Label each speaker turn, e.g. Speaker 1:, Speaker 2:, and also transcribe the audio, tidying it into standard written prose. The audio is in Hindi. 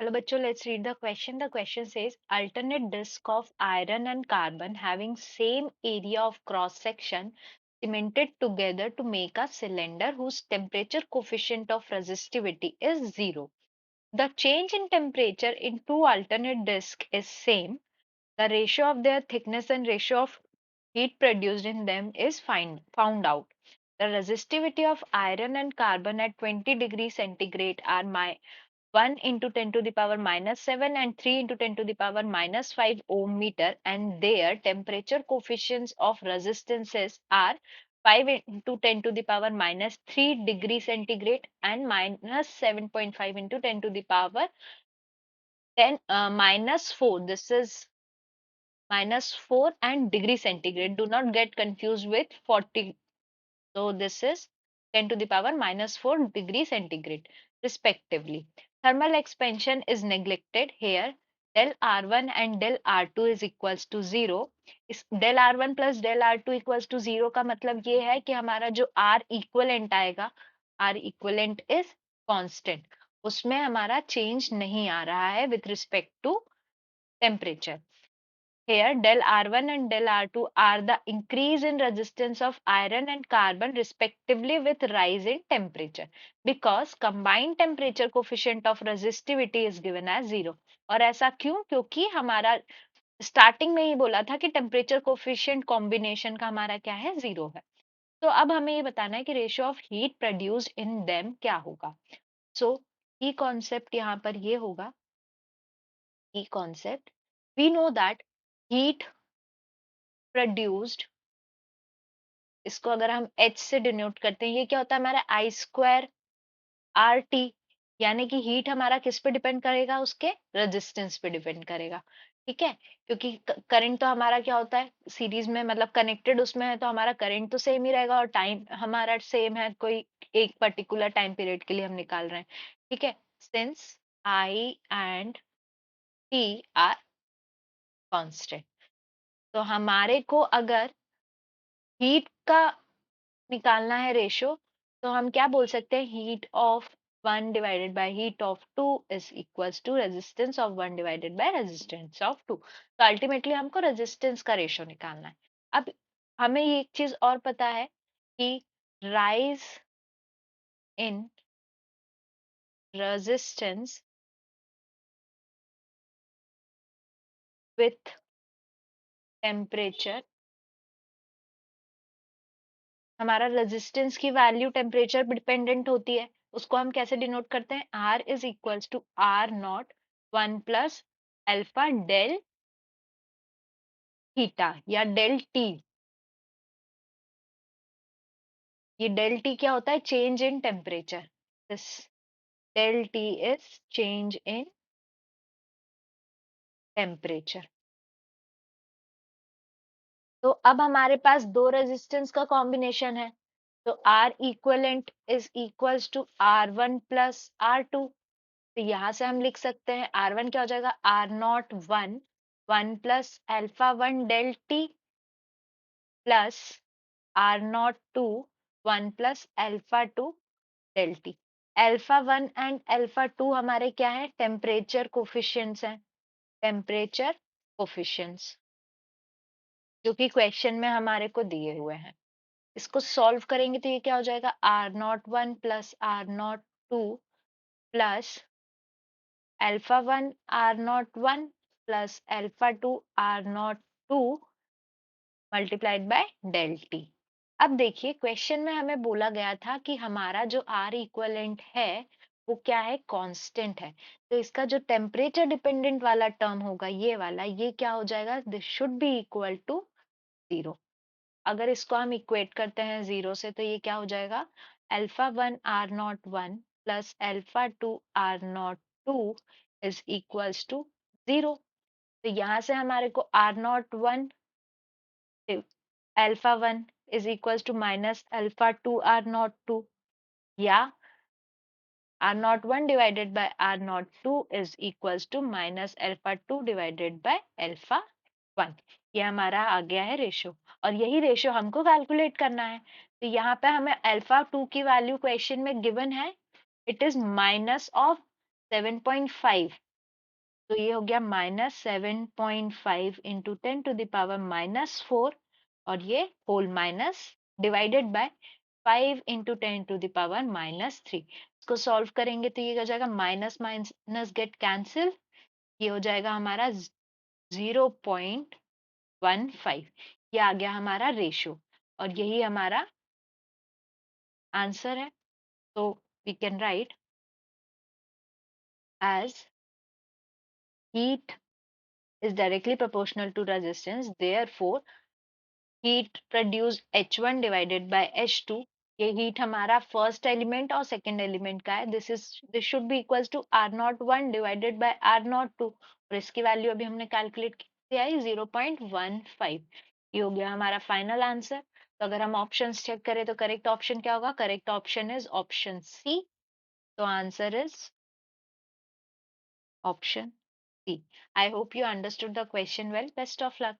Speaker 1: Hello, bachcho. Let's read the question. The question says alternate disk of iron and carbon having same area of cross section cemented together to make a cylinder whose temperature coefficient of resistivity is 0. The change in temperature in two alternate disks is same. The ratio of their thickness and ratio of heat produced in them is found out. The resistivity of iron and carbon at 20 degrees centigrade are 1 into 10 to the power minus 7 and 3 into 10 to the power minus 5 ohm meter, and their temperature coefficients of resistances are 5 into 10 to the power minus 3 degree centigrade and minus 7.5 into 10 to the power 10 minus 4. This is minus 4 and degree centigrade. Do not get confused with 40. So this is 10 to the power minus 4 degree centigrade respectively. Thermal expansion is neglected here. Del R1 and del R2 is equals to 0. इस del R1 plus del R2 equals to 0 का मतलब ये है कि हमारा जो R equivalent आएगा, R equivalent is constant. उसमें हमारा change नहीं आ रहा है with respect to temperature. Here, del R1 and del R2 are the increase in resistance of iron and carbon respectively with rise in temperature, because combined temperature coefficient of resistivity is given as 0. और ऐसा क्यों? क्योंकि हमारा स्टार्टिंग में ही बोला था कि टेम्परेचर कोफिशिएंट कॉम्बिनेशन का हमारा क्या है, 0 है. तो अब हमें ये बताना है कि ratio of heat produced in them क्या होगा. सो की कॉन्सेप्ट यहाँ पर ये होगा, की concept we know that heat produced, इसको अगर हम H से डिनोट करते हैं, ये क्या होता है हमारा I स्क्वायर RT, यानी कि हीट हमारा किस पे डिपेंड करेगा, उसके रेजिस्टेंस पे डिपेंड करेगा. ठीक है, क्योंकि करंट तो हमारा क्या होता है सीरीज में, मतलब कनेक्टेड उसमें है, तो हमारा करंट तो सेम ही रहेगा और टाइम हमारा सेम है, कोई एक पर्टिकुलर टाइम पीरियड के लिए हम निकाल रहे हैं. ठीक है, since I and T are constant, तो हमारे को अगर हीट का निकालना है रेशो, तो हम क्या बोल सकते हैं, heat of 1 divided by heat of 2 is equals to resistance of 1 divided by resistance of 2. तो अल्टीमेटली हमको रेजिस्टेंस का रेशो निकालना है. अब हमें ये एक चीज और पता है कि rise in resistance with temperature, हमारा रेजिस्टेंस की वैल्यू टेम्परेचर पे डिपेंडेंट होती है. उसको हम कैसे डिनोट करते हैं, R is equals to R naught 1 plus alpha del theta या डेल टी. ये डेल टी क्या होता है, change in temperature. This del T is change in temperature. तो अब हमारे पास दो रेजिस्टेंस का कॉम्बिनेशन है, तो R equivalent is equals to R1 plus R2. तो यहाँ से हम लिख सकते हैं R1 क्या हो जाएगा, R naught 1 1 plus alpha 1 del T plus R naught 2 1 plus alpha 2 del T. Alpha 1 and alpha 2 हमारे क्या है, टेम्परेचर कोफिशिएंट्स हैं, टेम्परेचर कोफिशिएंट्स जो कि क्वेश्चन में हमारे को दिए हुए हैं. इसको सॉल्व करेंगे तो ये क्या हो जाएगा, R naught 1 plus R naught 2 plus alpha 1 R naught 1 plus alpha 2 R naught 2 multiplied by del T. अब देखिए क्वेश्चन में हमें बोला गया था कि हमारा जो R इक्वलेंट है वो क्या है, कांस्टेंट है. तो इसका जो टेम्परेचर डिपेंडेंट वाला टर्म होगा, ये वाला, ये क्या हो जाएगा, this should be equal to 0. अगर इसको हम इक्वेट करते हैं 0 से, तो ये क्या हो जाएगा, alpha 1 R naught 1 plus alpha 2 R naught 2 is equals to 0. तो यहाँ से हमारे को R naught 1 alpha 1 is equals to minus alpha 2 R naught 2, या R naught 1 divided by R naught 2 is equals to minus alpha 2 divided by alpha 1. ये हमारा आ गया है रेशो, और यही रेशो हमको कैलकुलेट करना है. तो यहाँ पे हमें अल्फा 2 की वैल्यू क्वेश्चन में गिवन है, इट इज माइनस ऑफ 7.5. तो ये हो गया -7.5 इंटू 10⁻⁻⁴, और ये whole minus divided by 5 into 10⁻⁻3। इसको सॉल्व करेंगे तो ये हो जाएगा माइनस माइनस गेट कैंसिल, ये हो जाएगा हमारा 0.15। ये आ गया हमारा रेशियो, और यही हमारा आंसर है। तो we can write as heat is directly proportional to resistance, therefore heat produced H1 divided by H2। ये हीट हमारा फर्स्ट एलिमेंट और सेकंड एलिमेंट का है। This should be equals to R01 divided by R02, और इसकी वैल्यू अभी हमने कैलकुलेट की आई 0.15। ये हो गया हमारा फाइनल आंसर। तो अगर हम ऑप्शंस चेक करें तो करेक्ट ऑप्शन क्या होगा? Correct option is option C. तो answer is option C. I hope you understood the question well. Best of luck.